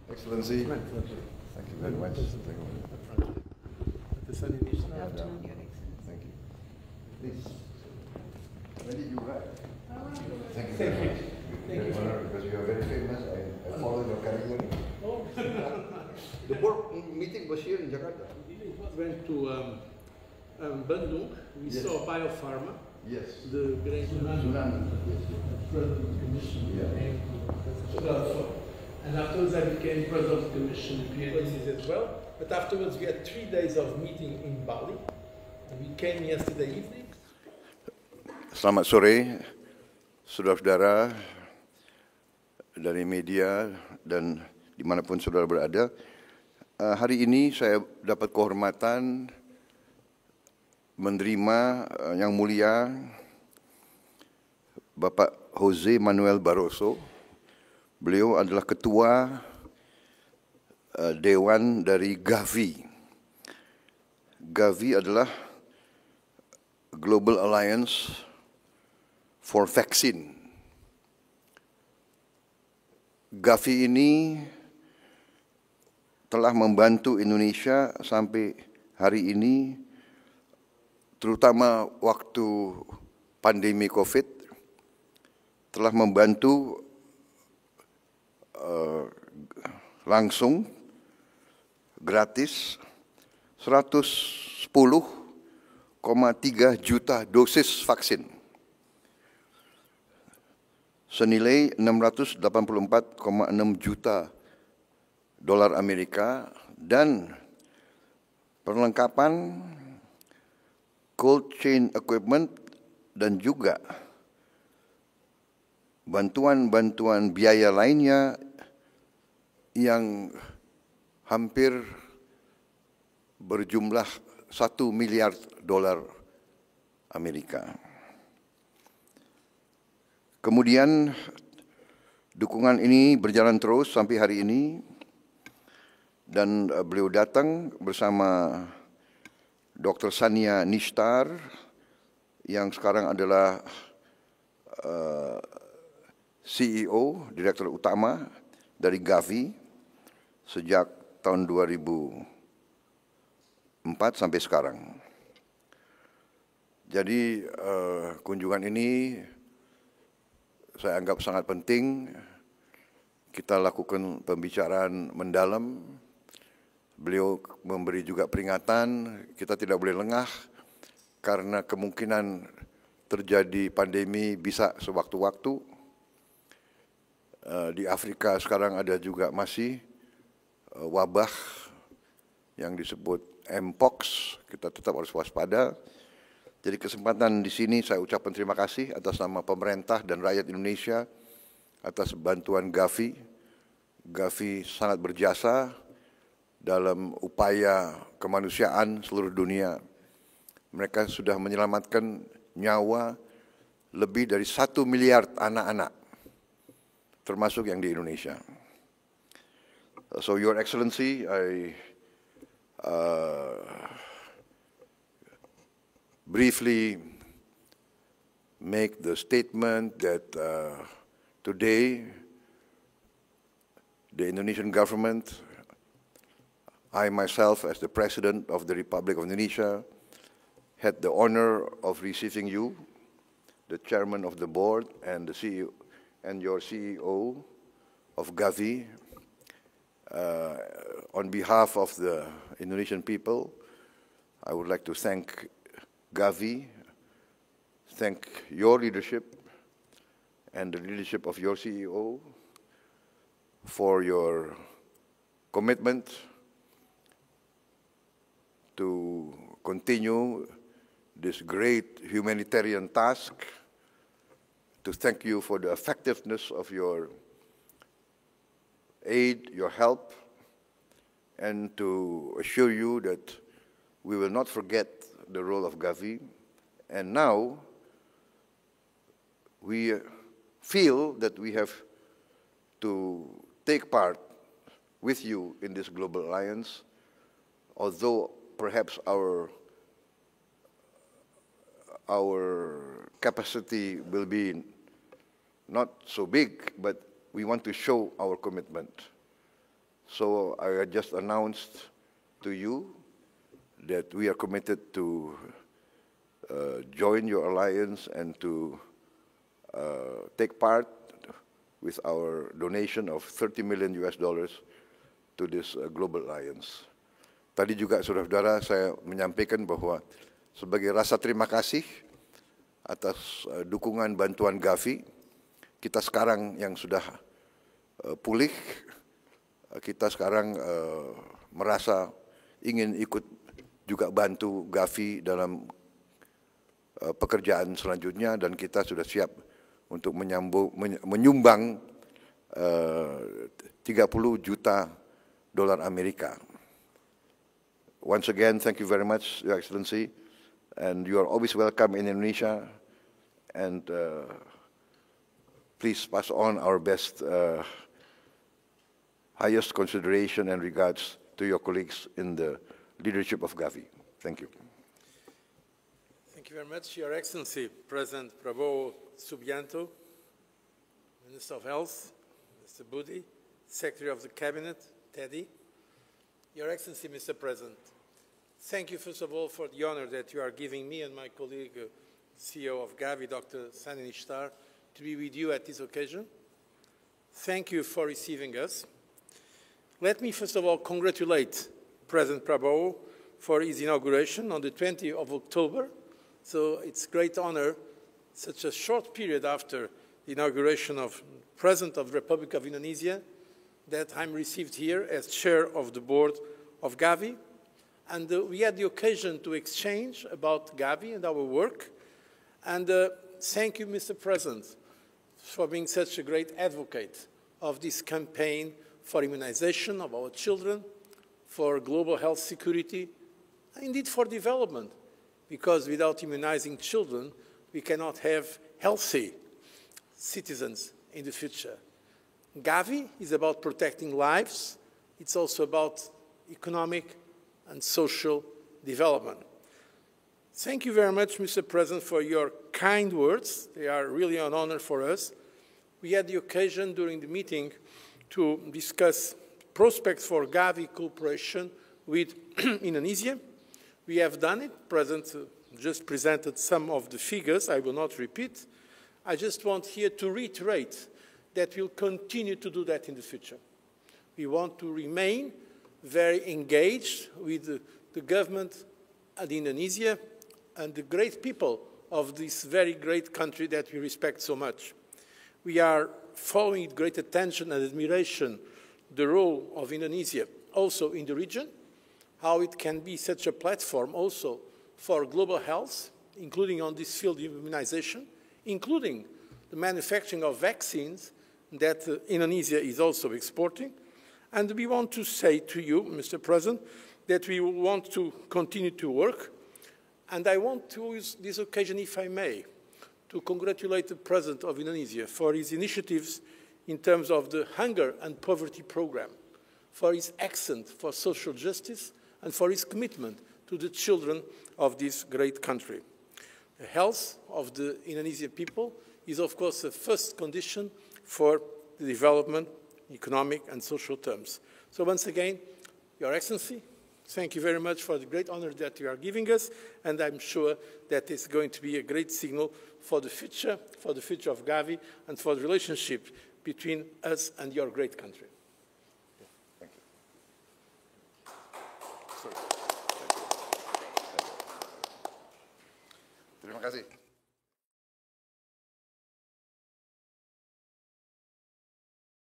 Excellency, thank you very much. Thank you. Please. When did you arrive? Thank you very much. Thank you. Because you are very famous. I follow your career. The board meeting was here in Jakarta. We went to Bandung. We saw Biopharma. Yes. The great Sunan. President of the Commission. Yeah. And afterwards I became President of the Commission PhDs as well. But afterwards we had 3 days of meeting in Bali. And we came yesterday evening. Selamat sore, saudara-saudara dari media dan dimanapun saudara berada. Hari ini saya dapat kehormatan menerima yang mulia Bapak Jose Manuel Barroso. Beliau adalah ketua Dewan dari Gavi. Gavi adalah Global Alliance for Vaccine. Gavi ini telah membantu Indonesia sampai hari ini, terutama waktu pandemi COVID, telah membantu langsung gratis 110,3 juta dosis vaksin senilai 684,6 juta dolar Amerika dan perlengkapan cold chain equipment dan juga bantuan-bantuan biaya lainnya yang hampir berjumlah 1 miliar dolar Amerika. Kemudian dukungan ini berjalan terus sampai hari ini dan beliau datang bersama Dr. Sania Nishtar yang sekarang adalah CEO, Direktur Utama dari Gavi sejak tahun 2004 sampai sekarang. Jadi kunjungan ini saya anggap sangat penting. Kita lakukan pembicaraan mendalam. Beliau memberi juga peringatan, kita tidak boleh lengah karena kemungkinan terjadi pandemi bisa sewaktu-waktu. Di Afrika sekarang ada juga masih wabah yang disebut Mpox, kita tetap harus waspada. Jadi kesempatan di sini saya ucapkan terima kasih atas nama pemerintah dan rakyat Indonesia atas bantuan Gavi. Gavi sangat berjasa dalam upaya kemanusiaan seluruh dunia. Mereka sudah menyelamatkan nyawa lebih dari 1 miliar anak-anak, termasuk yang di Indonesia. So, Your Excellency, I briefly make the statement that today the Indonesian government, I myself as the President of the Republic of Indonesia, had the honor of receiving you, the Chairman of the Board and the CEO and your CEO of Gavi. On behalf of the Indonesian people, I would like to thank Gavi, thank your leadership and the leadership of your CEO for your commitment to continue this great humanitarian task, to thank you for the effectiveness of your aid, your help, and to assure you that we will not forget the role of Gavi. And now we feel that we have to take part with you in this global alliance, although perhaps our capacity will be not so big, but we want to show our commitment. So I just announced to you that we are committed to join your alliance and to take part with our donation of $30 million to this global alliance. Tadi juga saudara-saudara saya menyampaikan bahwa sebagai rasa terima kasih atas dukungan bantuan Gavi, kita sekarang yang sudah pulih, kita sekarang merasa ingin ikut juga bantu Gavi dalam pekerjaan selanjutnya, dan kita sudah siap untuk menyumbang 30 juta dolar Amerika. Once again, thank you very much, Your Excellency, and you are always welcome in Indonesia, and please pass on our best, highest consideration and regards to your colleagues in the leadership of Gavi. Thank you. Thank you very much, Your Excellency, President Prabowo Subianto, Minister of Health, Mr. Budi, Secretary of the Cabinet, Teddy. Your Excellency, Mr. President, thank you, first of all, for the honor that you are giving me and my colleague, CEO of Gavi, Dr. Sani Nishtar, to be with you at this occasion. Thank you for receiving us. Let me, first of all, congratulate President Prabowo for his inauguration on the 20th of October. So it's a great honor, such a short period after the inauguration of President of the Republic of Indonesia, that I'm received here as chair of the board of Gavi. And we had the occasion to exchange about Gavi and our work. And thank you, Mr. President, for being such a great advocate of this campaign for immunization of our children, for global health security, and indeed for development, because without immunizing children, we cannot have healthy citizens in the future. Gavi is about protecting lives. It's also about economic and social development. Thank you very much, Mr. President, for your kind words. They are really an honor for us. We had the occasion during the meeting to discuss prospects for Gavi cooperation with Indonesia. We have done it. President just presented some of the figures. I will not repeat. I just want here to reiterate that we'll continue to do that in the future. We want to remain very engaged with the government of Indonesia and the great people of this very great country that we respect so much. We are following with great attention and admiration the role of Indonesia also in the region, how it can be such a platform also for global health, including on this field of immunization, including the manufacturing of vaccines that Indonesia is also exporting. And we want to say to you, Mr. President, that we want to continue to work. And I want to use this occasion, if I may, to congratulate the President of Indonesia for his initiatives in terms of the hunger and poverty program, for his accent for social justice, and for his commitment to the children of this great country. The health of the Indonesian people is, of course, the first condition for the development, economic and social terms. So once again, Your Excellency, thank you very much for the great honor that you are giving us, and I'm sure that it's going to be a great signal for the future of Gavi, and for the relationship between us and your great country. Thank you. Terima kasih.